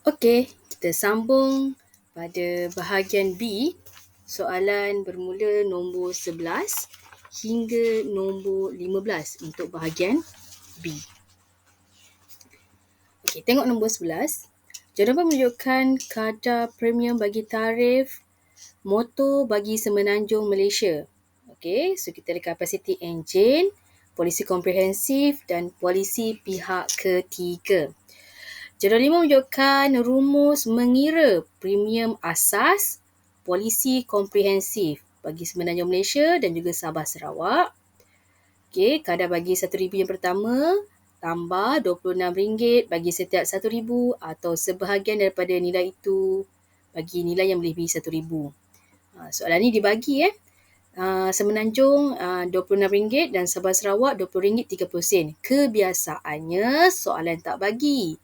Okey, kita sambung pada bahagian B. Soalan bermula nombor 11 hingga nombor 15 untuk bahagian B. Okey, tengok nombor 11. Jawapan menunjukkan kadar premium bagi tarif motor bagi Semenanjung Malaysia. Okey, so kita ada kapasiti enjin, polisi komprehensif dan polisi pihak ketiga. Jadual 5 menunjukkan rumus mengira premium asas polisi komprehensif bagi Semenanjung Malaysia dan juga Sabah Sarawak. Okey, kadar bagi RM1,000 yang pertama tambah RM26 bagi setiap RM1,000 atau sebahagian daripada nilai itu bagi nilai yang melebihi RM1,000. Soalan ni dibagi Semenanjung RM26 dan Sabah Sarawak RM20.30. Kebiasaannya soalan tak bagi.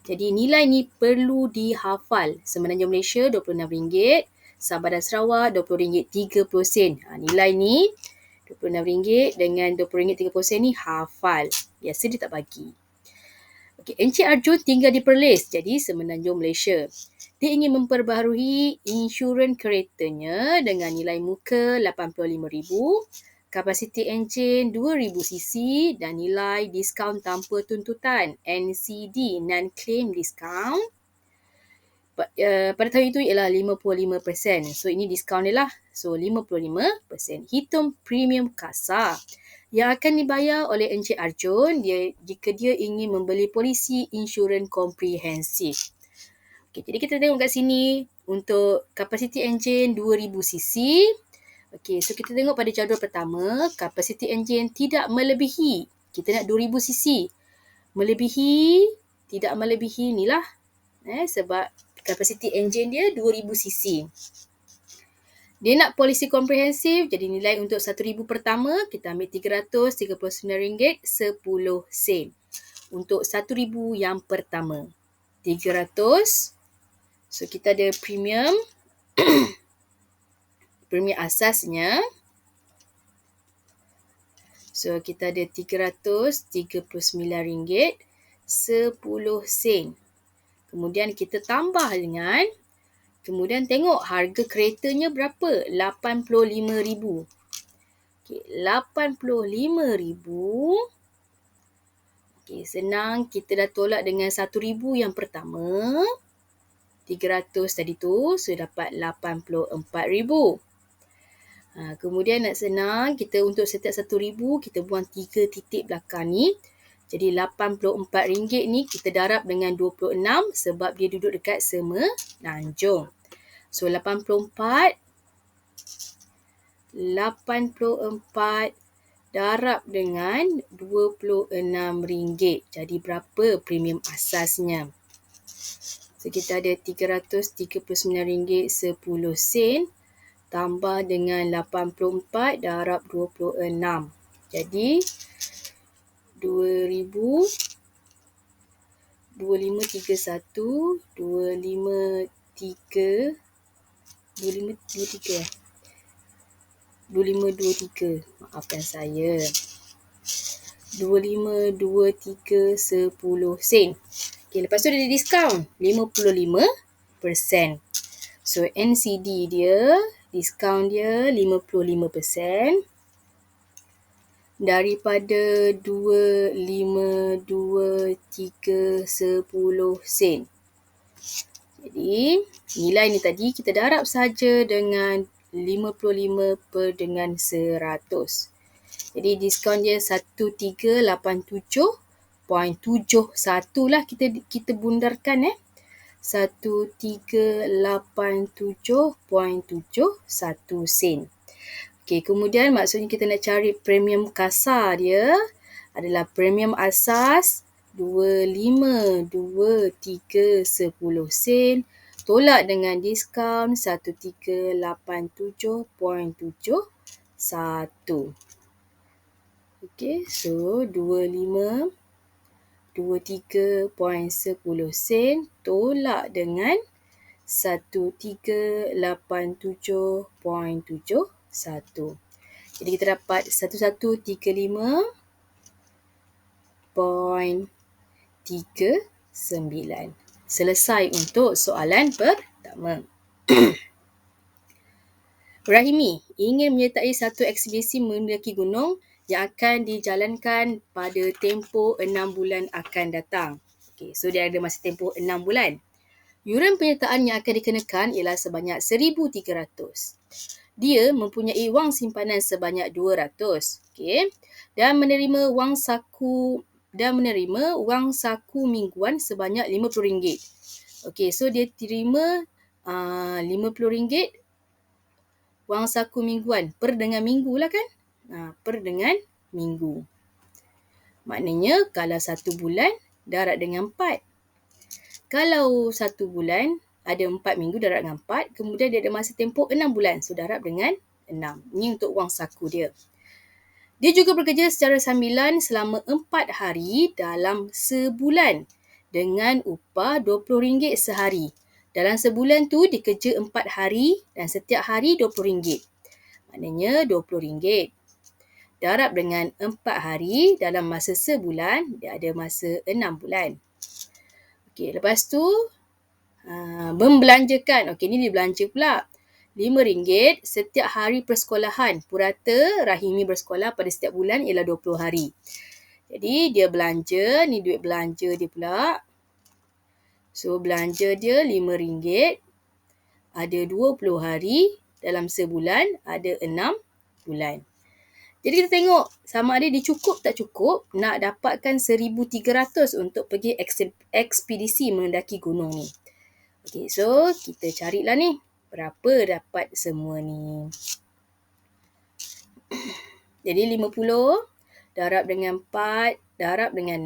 Jadi nilai ni perlu dihafal. Semenanjung Malaysia RM26, Sabah dan Sarawak RM20.30. Nilai ni RM26 dengan RM20.30 ni hafal. Biasa dia tak bagi. Okey, Encik Arjun tinggal di Perlis, jadi Semenanjung Malaysia. Dia ingin memperbaharui insurans keretanya dengan nilai muka RM85,000, kapasiti enjin 2,000cc dan nilai diskaun tanpa tuntutan NCD, non-claim discount. Pada tahun itu ialah 55%. So ini diskaun dia lah. So 55%. Hitung premium kasar yang akan dibayar oleh Encik Arjun jika dia ingin membeli polisi insurans komprehensif. Okay, jadi kita tengok kat sini untuk kapasiti enjin 2,000cc. Okay, so kita tengok pada jadual pertama, kapasiti enjin tidak melebihi. Kita nak 2,000cc. Melebihi, tidak melebihi ni lah. Sebab kapasiti enjin dia 2,000cc. Dia nak polisi komprehensif, jadi nilai untuk RM1,000 pertama, kita ambil RM339.10. Untuk RM1,000 yang pertama. 300. So, kita ada premium. Premium asasnya. So, kita ada RM339.10. Kemudian kita tambah dengan, kemudian tengok harga keretanya berapa? RM85,000. Okay, RM85,000. Okay, senang. Kita dah tolak dengan RM1,000 yang pertama. 300 tadi tu, so dapat RM84,000. Kemudian nak senang, kita untuk setiap RM1,000, kita buang 3 titik belakang ni. Jadi RM84 ni kita darab dengan 26 sebab dia duduk dekat Semenanjung. So 84 darab dengan RM26. Jadi berapa premium asasnya? So kita ada RM339.10 tambah dengan 84 darab 26. Jadi 2,000 2531 2523 maafkan saya 2523.10 okay, lepas tu dia ada diskaun 55%. So NCD dia diskaun dia 55% daripada 2523.10. Jadi nilai ni tadi kita darab saja dengan 55 per dengan 100. Jadi diskaun dia 1387.71 lah kita bundarkan 1387.71 sen. Okey, kemudian maksudnya kita nak cari premium kasar dia adalah premium asas 2523.10 sen tolak dengan diskaun 1387.71. Okey, so 2523.10 sen tolak dengan 1387.71. Jadi kita dapat 1135.39. selesai untuk soalan pertama. Rahimi ingin menyertai satu ekspedisi mendaki gunung yang akan dijalankan pada tempoh 6 bulan akan datang. Okay, so dia ada masa tempoh 6 bulan. Yuran penyertaan yang akan dikenakan ialah sebanyak 1,300. Dia mempunyai wang simpanan sebanyak 200. Okay, dan menerima wang saku mingguan sebanyak RM50. Okay, so dia terima RM50 wang saku mingguan per dengan minggu lah kan? Per dengan minggu. Maknanya kalau 1 bulan darab dengan 4. Kalau 1 bulan ada 4 minggu darab dengan 4, kemudian dia ada masa tempoh 6 bulan. So darab dengan 6. Ini untuk wang saku dia. Dia juga bekerja secara sambilan selama 4 hari dalam sebulan dengan upah RM20 sehari. Dalam sebulan tu dia kerja 4 hari dan setiap hari RM20. Maknanya RM20. Darab dengan 4 hari dalam masa sebulan, dia ada masa 6 bulan. Okey, lepas tu membelanjakan. Okey, ni dia belanja pula. RM5 setiap hari persekolahan. Purata Rahimi bersekolah pada setiap bulan ialah 20 hari. Jadi dia belanja, ni duit belanja dia pula. So belanja dia RM5. Ada 20 hari, dalam sebulan ada 6 bulan. Jadi kita tengok sama ada dia cukup tak cukup nak dapatkan 1,300 untuk pergi ekspedisi mendaki gunung ni. Okey, so kita carilah ni. Berapa dapat semua ni. Jadi 50 darab dengan 4 darab dengan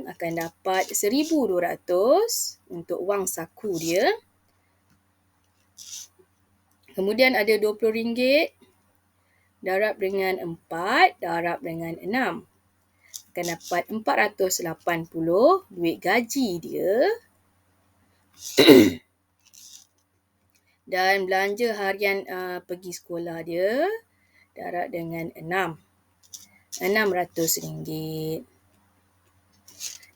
6 akan dapat 1,200 untuk wang saku dia. Kemudian ada RM20 darab dengan 4 darab dengan 6. Akan dapat 480 duit gaji dia. Dan belanja harian pergi sekolah dia darab dengan 6. RM600.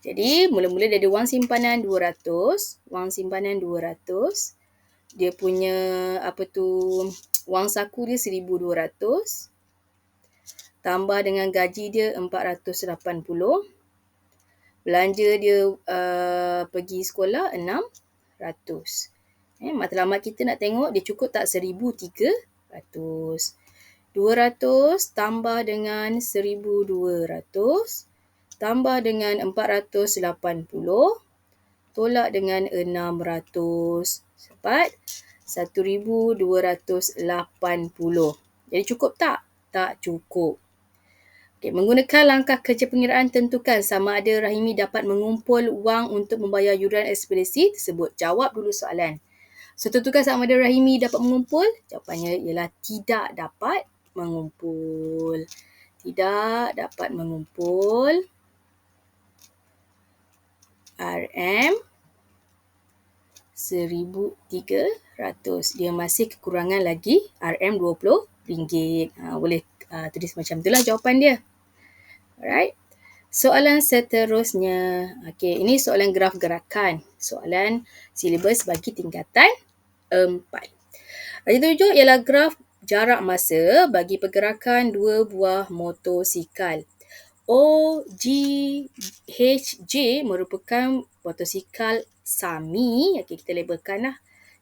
Jadi mula-mula dia ada wang simpanan 200. Wang simpanan 200. Dia punya wang saku dia 1,200. Tambah dengan gaji dia 480. Belanja dia pergi sekolah 600. Matlamat kita nak tengok dia cukup tak 1,300. 200 tambah dengan 1,200 tambah dengan 480 tolak dengan 600 dapat 1,280. Jadi cukup tak? Tak cukup. Okay, menggunakan langkah kerja pengiraan, tentukan sama ada Rahimi dapat mengumpul wang untuk membayar yuran ekspedisi tersebut. Jawab dulu soalan. So, tentukan sama ada Rahimi dapat mengumpul. Jawapannya ialah tidak dapat mengumpul. Tidak dapat mengumpul. RM 1,300. Dia masih kekurangan lagi RM RM20. Boleh tulis macam itulah jawapan dia. Alright. Soalan seterusnya. Okey, ini soalan graf gerakan. Soalan silibus bagi tingkatan 4. Yang ketujuh ialah graf jarak masa bagi pergerakan 2 buah motosikal. OGHJ merupakan motosikal Sami. Okey, kita labelkan lah.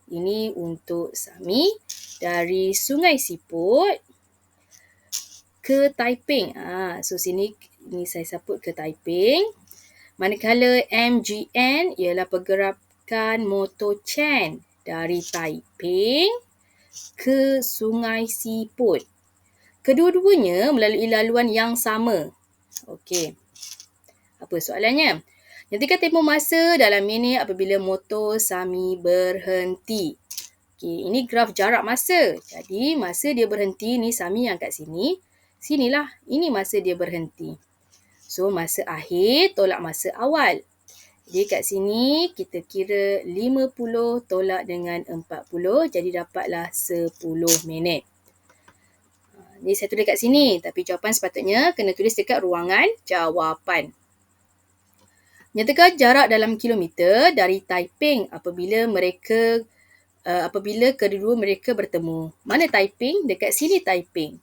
Ini untuk Sami dari Sungai Siput ke Taiping. So sini ini saya sebut ke Taiping. Manakala MGN ialah pergerakan motor Chen dari Taiping ke Sungai Siput. Kedua-duanya melalui laluan yang sama. Okey. Apa soalannya? Nyatakan tempoh masa dalam minit apabila motor Sami berhenti. Okey, ini graf jarak masa. Jadi masa dia berhenti ni Sami yang kat sini. Sinilah, ini masa dia berhenti. So masa akhir tolak masa awal. Jadi kat sini kita kira 50 tolak dengan 40. Jadi dapatlah 10 minit. Ni saya tulis kat sini. Tapi jawapan sepatutnya kena tulis dekat ruangan jawapan. Nyatakan jarak dalam kilometer dari Taiping apabila kedua mereka bertemu. Mana Taiping? Dekat sini Taiping.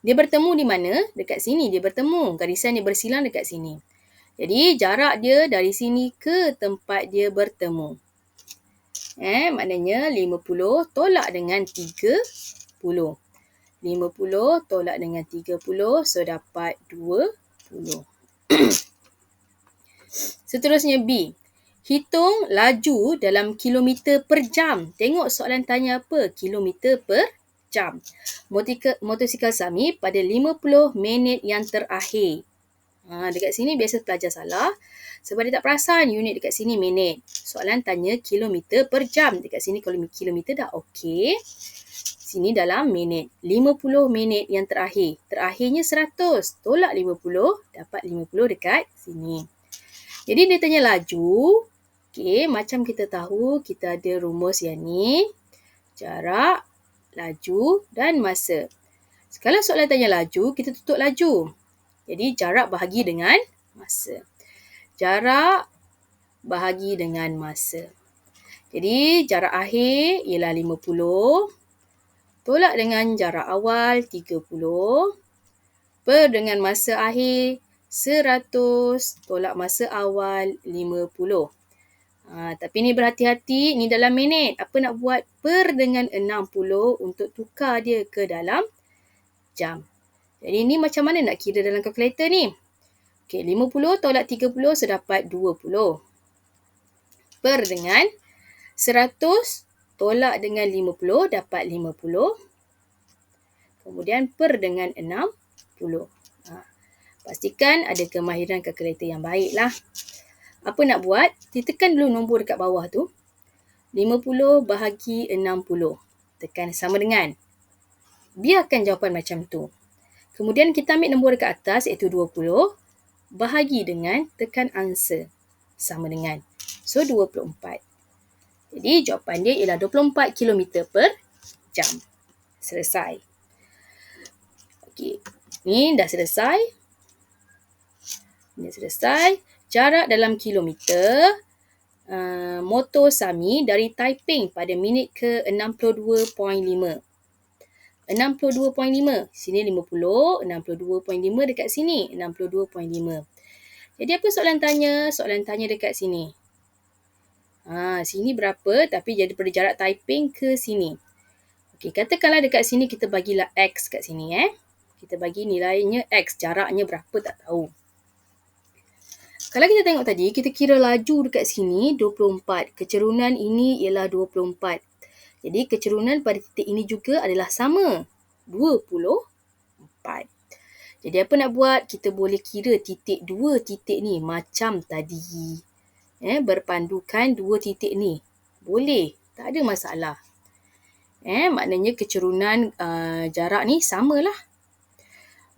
Dia bertemu di mana? Dekat sini dia bertemu. Garisan dia bersilang dekat sini. Jadi jarak dia dari sini ke tempat dia bertemu. Maknanya 50 tolak dengan 30. 50 tolak dengan 30, so dapat 20. Seterusnya B. Hitung laju dalam kilometer per jam. Tengok soalan tanya apa? Kilometer per jam. Motosikal Sami pada 50 minit yang terakhir. Dekat sini biasa pelajar salah. Sebab dia tak perasan unit dekat sini minit. Soalan tanya kilometer per jam. Dekat sini kalau kilometer dah okey. Sini dalam minit. 50 minit yang terakhir. Terakhirnya 100. Tolak 50. Dapat 50 dekat sini. Jadi dia tanya laju. Okey, macam kita tahu kita ada rumus yang ni. Jarak, laju dan masa. Kalau soalan tanya laju, kita tutup laju. Jadi jarak bahagi dengan masa. Jarak bahagi dengan masa. Jadi jarak akhir ialah 50. Tolak dengan jarak awal 30. Per dengan masa akhir 100. Tolak masa awal 50. Tapi ni berhati-hati, ni dalam minit. Apa nak buat? Per dengan 60 untuk tukar dia ke dalam jam. Jadi ni macam mana nak kira dalam kalkulator ni? Okey, 50 tolak 30 so dapat 20. Per dengan 100 tolak dengan 50 dapat 50. Kemudian per dengan 60. Pastikan ada kemahiran kalkulator yang baik lah. Apa nak buat? Tekan dulu nombor dekat bawah tu. 50 bahagi 60. Tekan sama dengan. Biarkan jawapan macam tu. Kemudian kita ambil nombor dekat atas iaitu 20. Bahagi dengan tekan answer. Sama dengan. So 24. Jadi jawapan dia ialah 24 km per jam. Selesai. Okey. Ni dah selesai. Jarak dalam kilometer motor Sami dari Taiping pada minit ke 62.5. 62.5. Sini 50. 62.5 dekat sini. 62.5. Jadi apa soalan tanya? Soalan tanya dekat sini. Sini berapa? Tapi daripada jarak Taiping ke sini. Okey, katakanlah dekat sini kita bagilah X kat sini. Kita bagi nilainya X. Jaraknya berapa tak tahu. Kalau kita tengok tadi, kita kira laju dekat sini 24. Kecerunan ini ialah 24. Jadi kecerunan pada titik ini juga adalah sama. 24. Jadi apa nak buat? Kita boleh kira dua titik ni macam tadi. Berpandukan dua titik ni. Boleh. Tak ada masalah. Maknanya kecerunan jarak ni samalah.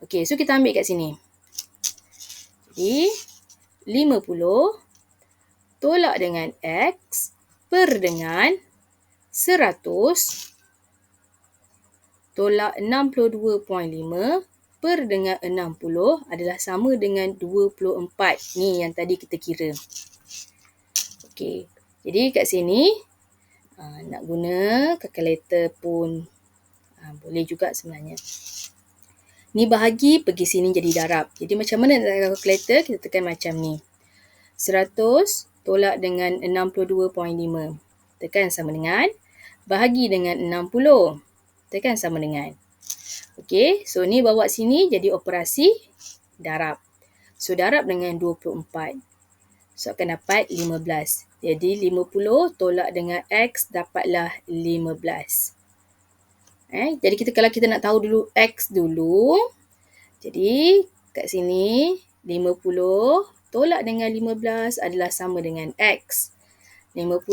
Okey, so kita ambil kat sini. Jadi 50 tolak dengan X per dengan 100 tolak 62.5 per dengan 60 adalah sama dengan 24. Ni yang tadi kita kira. Okey. Jadi kat sini nak guna kalkulator pun boleh juga sebenarnya. Ni bahagi pergi sini jadi darab. Jadi macam mana nak kalkulator? Kita tekan macam ni. 100 tolak dengan 62.5. Tekan sama dengan. Bahagi dengan 60. Tekan sama dengan. Okey, so ni bawa sini jadi operasi darab. So darab dengan 24. So akan dapat 15. Jadi 50 tolak dengan X dapatlah 15. Jadi kalau kita nak tahu dulu X dulu. Jadi kat sini 50 tolak dengan 15 adalah sama dengan X. 50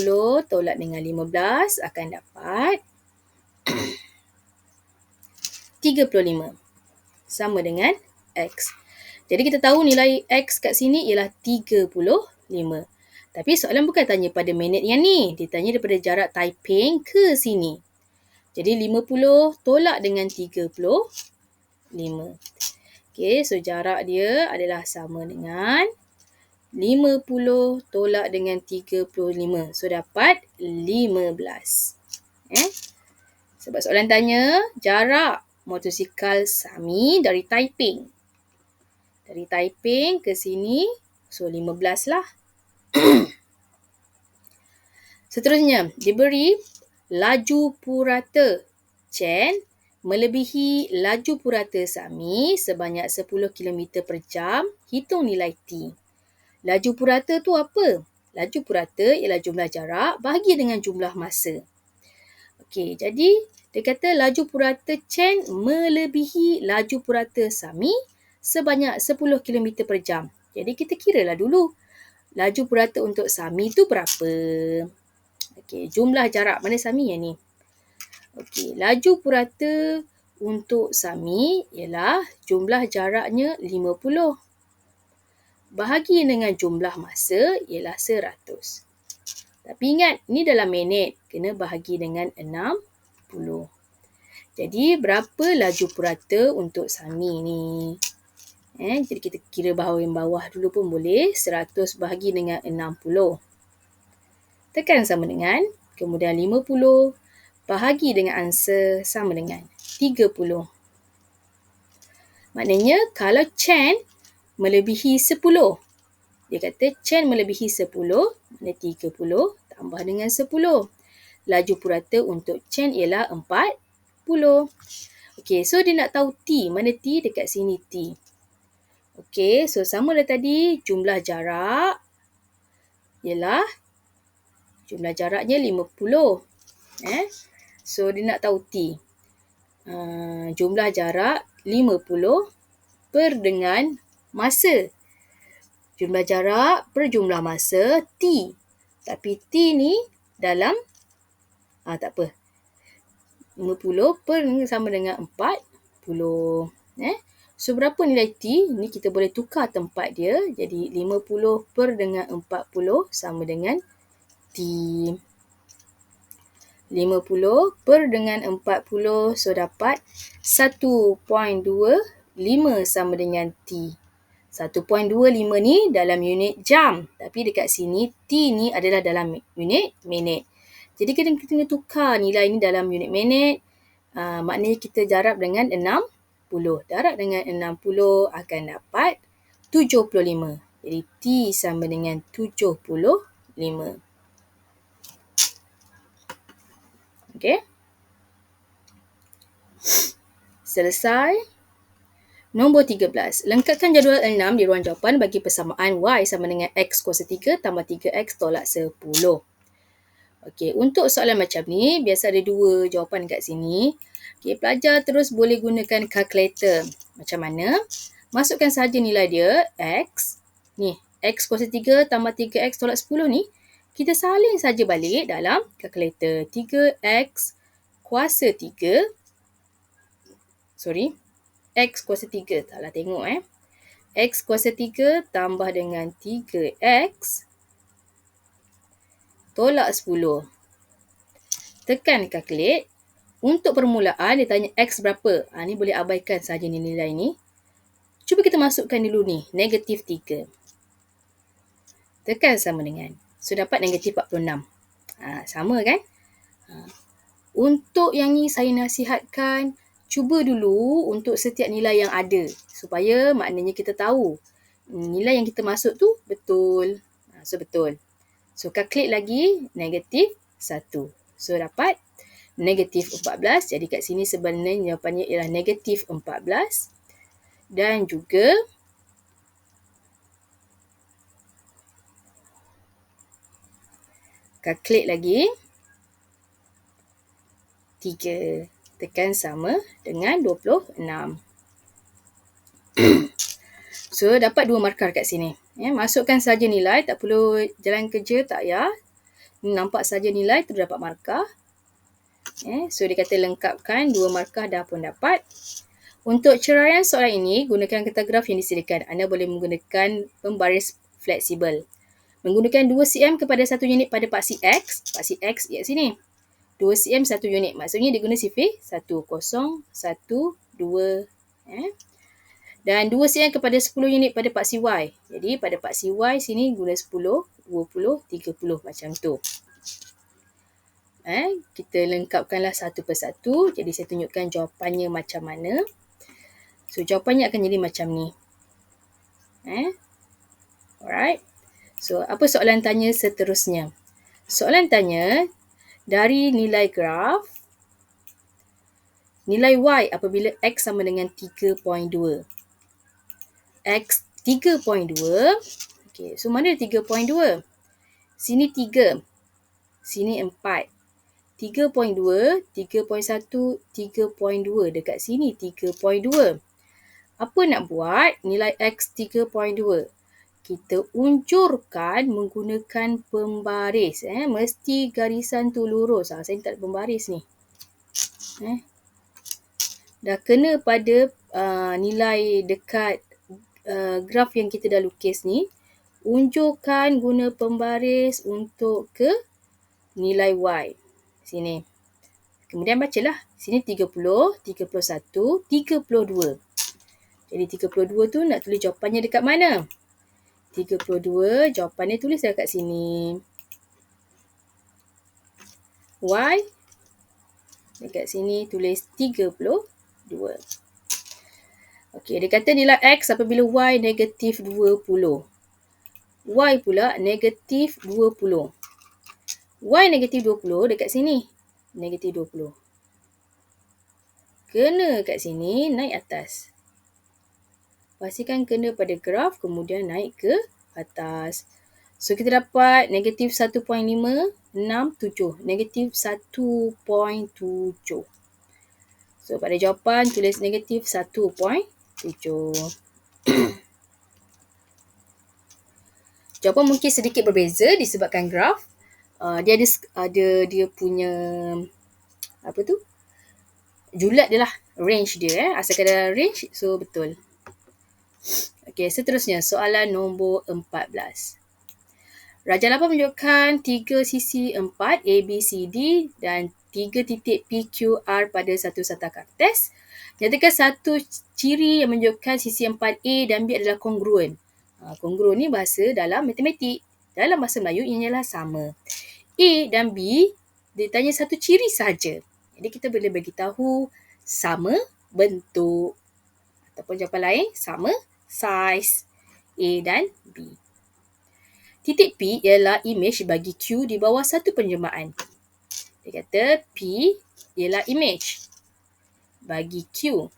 tolak dengan 15 akan dapat 35. Sama dengan X. Jadi kita tahu nilai X kat sini ialah 35. Tapi soalan bukan tanya pada minit yang ni. Dia tanya daripada jarak Taiping ke sini. Jadi 50 tolak dengan 35. Okey, so jarak dia adalah sama dengan 50 tolak dengan 35. So, dapat 15. Sebab soalan tanya, jarak motosikal Sami dari Taiping. Dari Taiping ke sini, so 15 lah. Seterusnya, diberi laju purata Chen melebihi laju purata Sami sebanyak 10 km per jam. Hitung nilai T. Laju purata tu apa? Laju purata ialah jumlah jarak bahagi dengan jumlah masa. Okey, jadi dia kata laju purata Chen melebihi laju purata Sami sebanyak 10 km per jam. Jadi kita kiralah dulu laju purata untuk Sami tu berapa. Okey, jumlah jarak. Mana Sami yang ni? Okey, laju purata untuk Sami ialah jumlah jaraknya 50. Bahagi dengan jumlah masa ialah 100. Tapi ingat, ni dalam minit. Kena bahagi dengan 60. Jadi, berapa laju purata untuk Sami ni? Jadi, kita kira bawah dulu pun boleh. 100 bahagi dengan 60. Tekan sama dengan, kemudian 50 bahagi dengan answer sama dengan 30. Maknanya, kalau Chen melebihi 10. Dia kata Chen melebihi 10, maknanya 30 tambah dengan 10. Laju purata untuk Chen ialah 40. Okey, so dia nak tahu T. Mana T? Dekat sini T. Okey, so sama dah tadi. Jumlah jarak ialah jumlah jaraknya 50. So, dia nak tahu T. Jumlah jarak 50 per dengan masa. Jumlah jarak per jumlah masa T. Tapi T ni dalam, tak apa. 50 per sama dengan 40. So, berapa nilai T? Ni kita boleh tukar tempat dia. Jadi, 50 per dengan 40 sama dengan T. 50 per dengan 40, so dapat 1.25 sama dengan T. 1.25 ni dalam unit jam. Tapi dekat sini, T ni adalah dalam unit minit. Jadi, kita kena tukar nilai ni dalam unit minit. Maknanya kita darab dengan 60. Darab dengan 60 akan dapat 75. Jadi, T sama dengan 75. Okey. Selesai. Nombor 13. Lengkapkan jadual 6 di ruang jawapan bagi persamaan Y sama dengan X kuasa 3 tambah 3X tolak 10. Okey, untuk soalan macam ni, biasa ada dua jawapan kat sini. Okey, pelajar terus boleh gunakan kalkulator. Macam mana? Masukkan saja nilai dia, X. Ni, X kuasa 3 tambah 3X tolak 10 ni. Kita salin saja balik dalam kalkulator. 3X kuasa 3. X kuasa 3. Taklah tengok X kuasa 3 tambah dengan 3X tolak 10. Tekan calculate. Untuk permulaan, dia tanya X berapa. Ni boleh abaikan saja nilai ni. Cuba kita masukkan dulu ni. Negatif 3. Tekan sama dengan. So, dapat negatif 46. Sama kan? Untuk yang ni saya nasihatkan, cuba dulu untuk setiap nilai yang ada. Supaya maknanya kita tahu nilai yang kita masuk tu betul. So, betul. So, calculate lagi negatif 1. So, dapat negatif 14. Jadi, kat sini sebenarnya jawapannya ialah negatif 14. Dan juga calculate lagi 3. Tekan sama dengan 26. So, dapat 2 markah kat sini. Masukkan saja nilai. Tak perlu jalan kerja, tak payah. Nampak saja nilai, terus dapat markah. So, dia kata lengkapkan 2 markah dah pun dapat. Untuk ceraian soalan ini, gunakan kertas graf yang disediakan. Anda boleh menggunakan pembaris fleksibel. Menggunakan 2 cm kepada 1 unit pada paksi X. Paksi X kat sini. 2 cm 1 unit. Maksudnya dia guna sifir 1, 0, 1, 2. Dan 2 sen kepada 10 unit pada paksi Y. Jadi pada paksi Y sini guna 10, 20, 30 macam tu. Kita lengkapkanlah satu persatu. Jadi saya tunjukkan jawapannya macam mana. So jawapannya akan jadi macam ni. Alright. So apa soalan tanya seterusnya? Soalan tanya, dari nilai graf, nilai Y apabila X sama dengan 3.2. X 3.2. Okay, so mana 3.2? Sini 3. Sini 4. 3.2, 3.1, 3.2. Dekat sini 3.2. Apa nak buat nilai X 3.2? Kita unjurkan menggunakan pembaris. Mesti garisan tu lurus. Saya tak ada pembaris ni. Dah kena pada nilai dekat graf yang kita dah lukis ni. Unjurkan guna pembaris untuk ke nilai Y. Sini. Kemudian bacalah. Sini 30, 31, 32. Jadi 32 tu nak tulis jawapannya dekat mana? 32 jawapannya tulis dekat sini. Y dekat sini tulis 32. Okey, dia kata nilai X apabila Y negatif 20. Y pula negatif 20. Y negatif 20 dekat sini. Negatif 20. Kena kat sini, naik atas. Pastikan kena pada graf, kemudian naik ke atas. So, kita dapat negatif 1.567. Negatif 1.7. So, pada jawapan tulis negatif 1.7. Jawapan mungkin sedikit berbeza disebabkan graf. Dia ada dia punya julat dia lah. Range dia. Asalkan ada range, so betul. Okey, seterusnya soalan nombor 14. Rajah 8 menunjukkan 3 sisi 4 A, B, C, D dan 3 titik P, Q, R pada satu sata kartes. Nyatakan satu ciri yang menunjukkan sisi 4A dan B adalah kongruen. Kongruen ni bahasa dalam matematik. Dalam bahasa Melayu ianya adalah sama. A dan B ditanya satu ciri saja. Jadi kita boleh bagi tahu sama bentuk ataupun jawapan lain sama saiz A dan B. Titik P ialah imej bagi Q di bawah satu penjelmaan. Dia kata P ialah imej bagi Q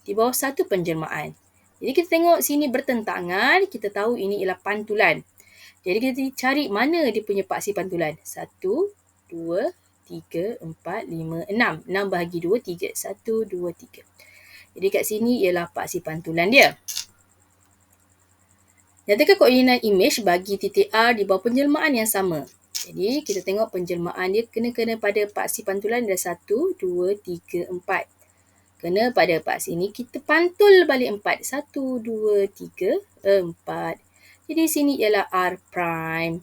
di bawah satu penjelmaan. Jadi kita tengok sini bertentangan, kita tahu ini ialah pantulan. Jadi kita cari mana dia punya paksi pantulan. 1, 2, 3, 4, 5, 6. 6 bahagi 2, 3. 1, 2, 3. Jadi kat sini ialah paksi pantulan dia. Nyatakan koordinat imej bagi titik R di bawah penjelmaan yang sama. Jadi kita tengok penjelmaan dia kena pada paksi pantulan ada 1, 2, 3, 4. Kena pada paksi ni kita pantul balik 4. 1, 2, 3, 4. Jadi sini ialah R prime.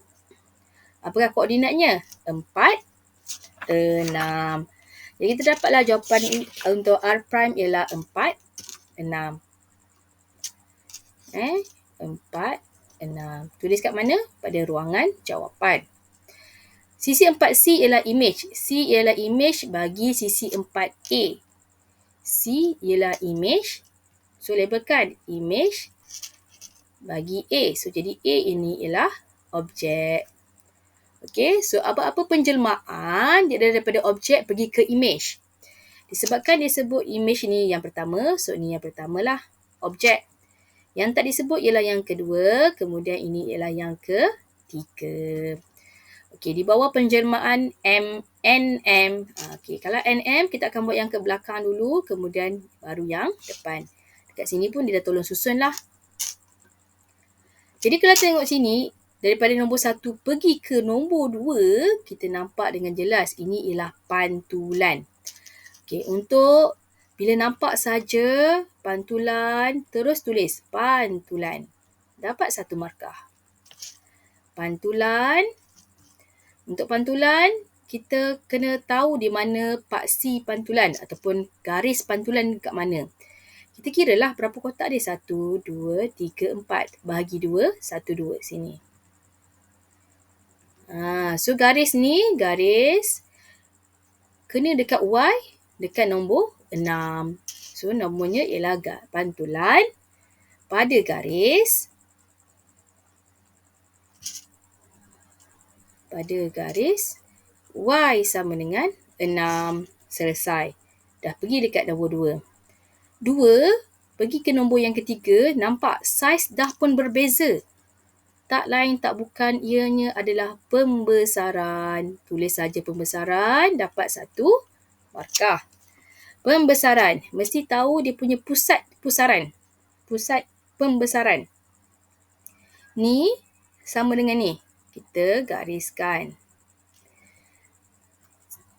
Apakah koordinatnya? 4, 6. Jadi kita dapatlah jawapan untuk R prime ialah 4, 6. 4, 6. Tulis kat mana? Pada ruangan jawapan. Sisi 4C ialah imej. C ialah imej bagi sisi 4A. C ialah imej. So, labelkan imej bagi A. So, jadi A ini ialah objek. Okey, so apa-apa penjelmaan dia daripada objek pergi ke imej. Disebabkan dia sebut imej ni yang pertama, so ni yang pertamalah objek. Yang tak disebut ialah yang kedua, kemudian ini ialah yang ketiga. Okey, di bawah penjelmaan NM. Okey, kalau NM kita akan buat yang ke belakang dulu, kemudian baru yang depan. Dekat sini pun dia dah tolong susun lah. Jadi kalau tengok sini, daripada nombor 1 pergi ke nombor 2, kita nampak dengan jelas ini ialah pantulan. Okey, untuk bila nampak saja pantulan, terus tulis pantulan. Dapat 1 markah. Pantulan. Untuk pantulan, kita kena tahu di mana paksi pantulan ataupun garis pantulan kat mana. Kita kira lah berapa kotak dia. 1, 2, 3, 4. Bahagi 2, 1, 2 sini. So garis ni, garis kena dekat Y, dekat nombor 6. So nomornya ialah pantulan pada garis Y sama dengan 6. Selesai. Dah pergi dekat nombor 2. 2, pergi ke nombor yang ketiga, nampak saiz dah pun berbeza. Tak lain tak bukan, ianya adalah pembesaran. Tulis saja pembesaran, dapat 1 markah. Pembesaran, mesti tahu dia punya pusat pusaran. Pusat pembesaran. Ni sama dengan ni. Kita gariskan.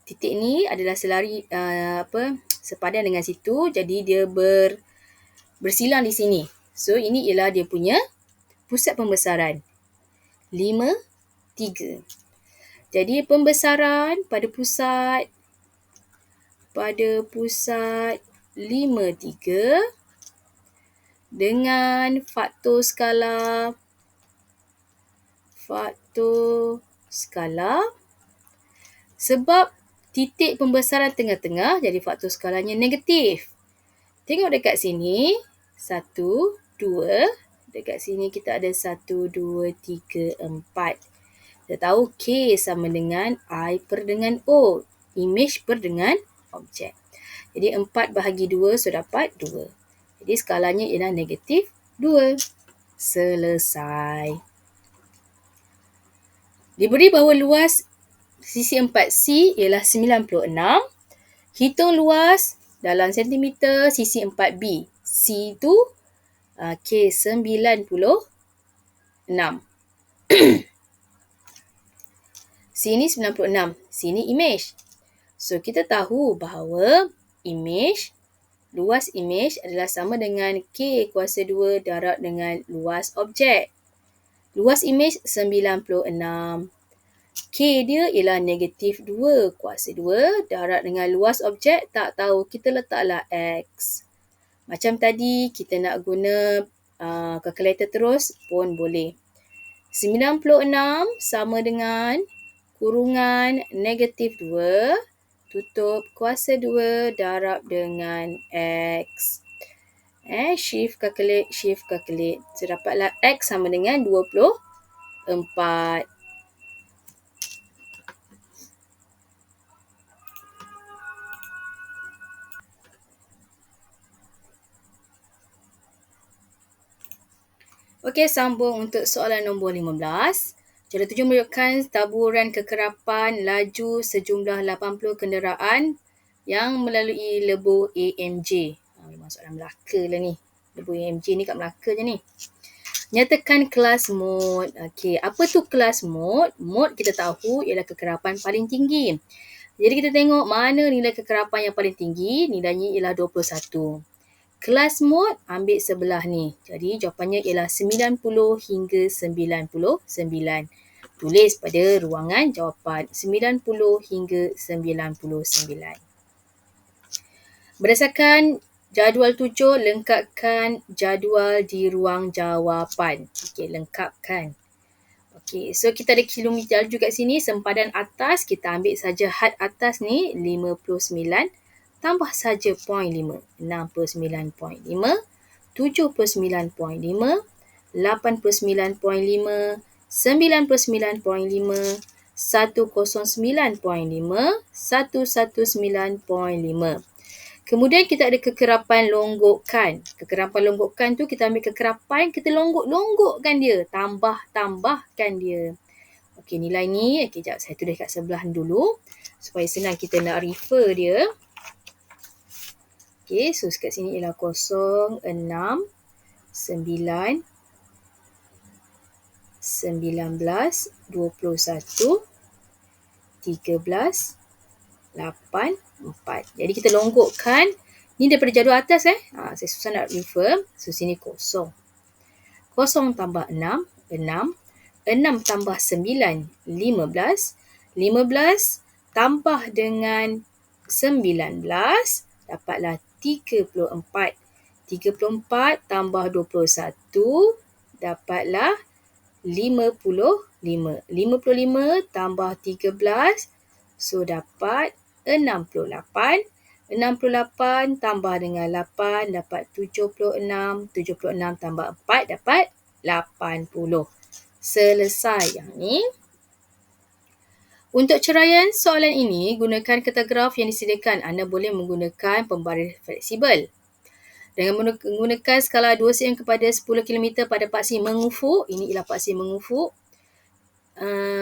Titik ni adalah sepadan dengan situ, jadi dia bersilang di sini. So ini ialah dia punya pusat pembesaran. 5, 3. Jadi pembesaran pada pusat 5, 3 dengan faktor skala sebab titik pembesaran tengah-tengah, jadi faktor skalanya negatif. Tengok dekat sini, 1, 2. Dekat sini kita ada 1, 2, 3, 4. Kita tahu K sama dengan I per dengan O. Image per dengan objek. Jadi 4 bahagi 2, so dapat 2. Jadi skalanya ialah negatif 2. Selesai. Diberi bahawa luas sisi 4C ialah 96. Hitung luas dalam sentimeter sisi 4B. C itu K 96. Sini 96. Sini image. So kita tahu bahawa luas image adalah sama dengan K kuasa 2 darab dengan luas objek. Luas image 96. K dia ialah negatif 2 kuasa 2 darab dengan luas objek, tak tahu, kita letaklah X. Macam tadi kita nak guna kalkulator terus pun boleh. 96 sama dengan kurungan negatif 2 tutup kuasa 2 darab dengan X. Shift calculate. So dapatlah X sama dengan 24. Okey, sambung untuk soalan nombor 15. Cara 7 menunjukkan taburan kekerapan laju sejumlah 80 kenderaan yang melalui lebuh AMJ. Memang soalan Melaka lah ni. Lebuh AMJ ni kat Melaka je ni. Nyatakan kelas mod. Okey, apa tu kelas mod? Mod kita tahu ialah kekerapan paling tinggi. Jadi kita tengok mana nilai kekerapan yang paling tinggi. Nilainya ialah 21. Kelas mod ambil sebelah ni. Jadi jawapannya ialah 90 hingga 99. Tulis pada ruangan jawapan 90 hingga 99. Berdasarkan jadual 7, lengkapkan jadual di ruang jawapan. Okey, lengkapkan. Okey, so kita ada kilometer juga kat sini. Sempadan atas, kita ambil saja had atas ni 59. Tambah saja 0.5. 69.5, 79.5, 89.5, 99.5, 109.5, 119.5. Kemudian kita ada kekerapan longgokan. Kekerapan longgokan tu kita ambil kekerapan, kita longgokkan dia. Tambahkan dia. Okey, nilai ni, sekejap saya tulis kat sebelah dulu. Supaya senang kita nak refer dia. Okey, so kat sini ialah 0, 6, 9, 19, 21, 13, 8, 4. Jadi kita longgokkan. Ni daripada jadual atas saya susah nak refer. So sini 0. 0 tambah 6, 6. 6 tambah 9, 15. 15 tambah dengan 19, dapatlah 34. 34 tambah 21 dapatlah 55. 55 tambah 13, so dapat 68. 68 tambah dengan 8 dapat 76. 76 tambah 4 dapat 80. Selesai yang ni. Untuk ceraian soalan ini, gunakan kertas graf yang disediakan. Anda boleh menggunakan pembaris fleksibel. Dengan menggunakan skala 2 cm kepada 10 km pada paksi mengufuk, ini ialah paksi mengufuk.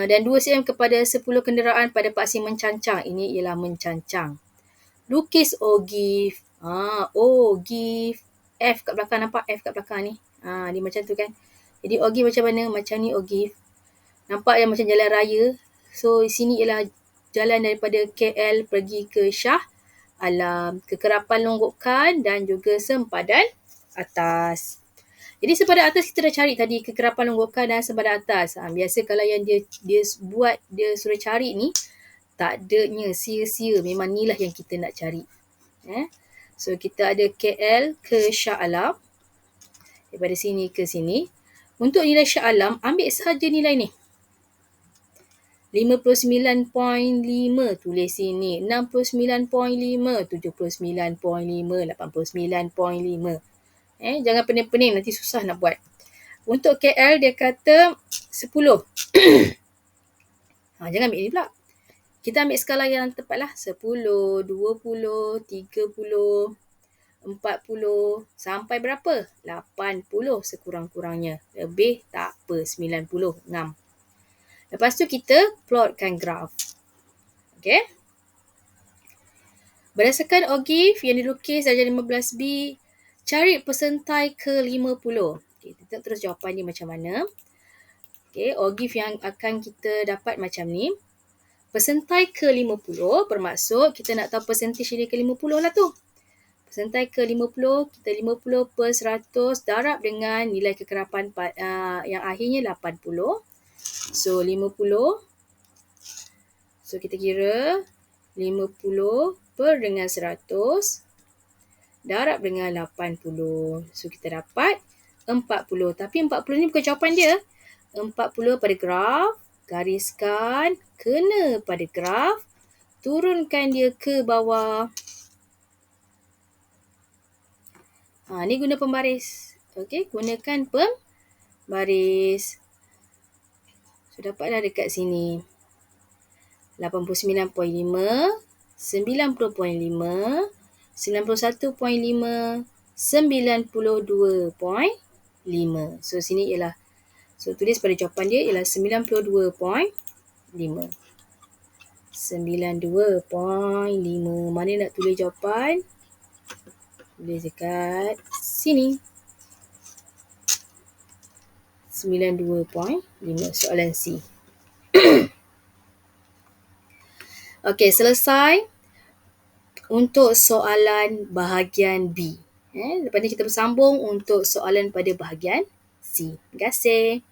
Dan 2 cm kepada 10 kenderaan pada paksi mencancang, ini ialah mencancang. Lukis ogive. Ogive. F kat belakang, nampak F kat belakang ni? Dia macam tu kan. Jadi ogive macam mana? Macam ni ogive. Nampak yang macam jalan raya. So, sini ialah jalan daripada KL pergi ke Shah Alam, kekerapan longgokan dan juga sempadan atas. Jadi sempadan atas kita dah cari tadi, kekerapan longgokan dan sempadan atas. Biasa kalau yang dia suruh cari ni, tak adanya sia-sia, memang ni lah yang kita nak cari. So kita ada KL ke Shah Alam, daripada sini ke sini. Untuk nilai Shah Alam, ambil sahaja nilai ni. 59.5 tulis sini, 69.5, 79.5, 89.5. Jangan pening-pening, nanti susah nak buat. Untuk KL dia kata 10. Jangan ambil ni pula. Kita ambil skala yang tepat lah. 10, 20, 30, 40, sampai berapa? 80 sekurang-kurangnya. Lebih tak apa, 90, ngam. Lepas tu kita plotkan graf. Okay. Berdasarkan ogive yang dilukis darjah 15B, cari persentai ke-50. Okay, kita terus jawapan ni macam mana. Okay, ogive yang akan kita dapat macam ni. Persentai ke-50 bermaksud kita nak tahu persentage dia ke-50 lah tu. Persentai ke-50, kita 50 per 100 darab dengan nilai kekerapan yang akhirnya 80. So 50. So kita kira 50 per dengan 100 darab dengan 80. So kita dapat 40. Tapi 40 ni bukan jawapan dia. 40 pada graf, gariskan, kena pada graf, turunkan dia ke bawah. Ni guna pembaris. Okey, gunakan pembaris. So dapatlah dekat sini. 89.5, 90.5, 91.5, 92.5. So sini ialah, so tulis pada jawapan dia ialah 92.5. 92.5. Mana nak tulis jawapan? Tulis dekat sini. 92.5, soalan C. Okey, selesai untuk soalan bahagian B. Lepas ni kita bersambung untuk soalan pada bahagian C. Terima kasih.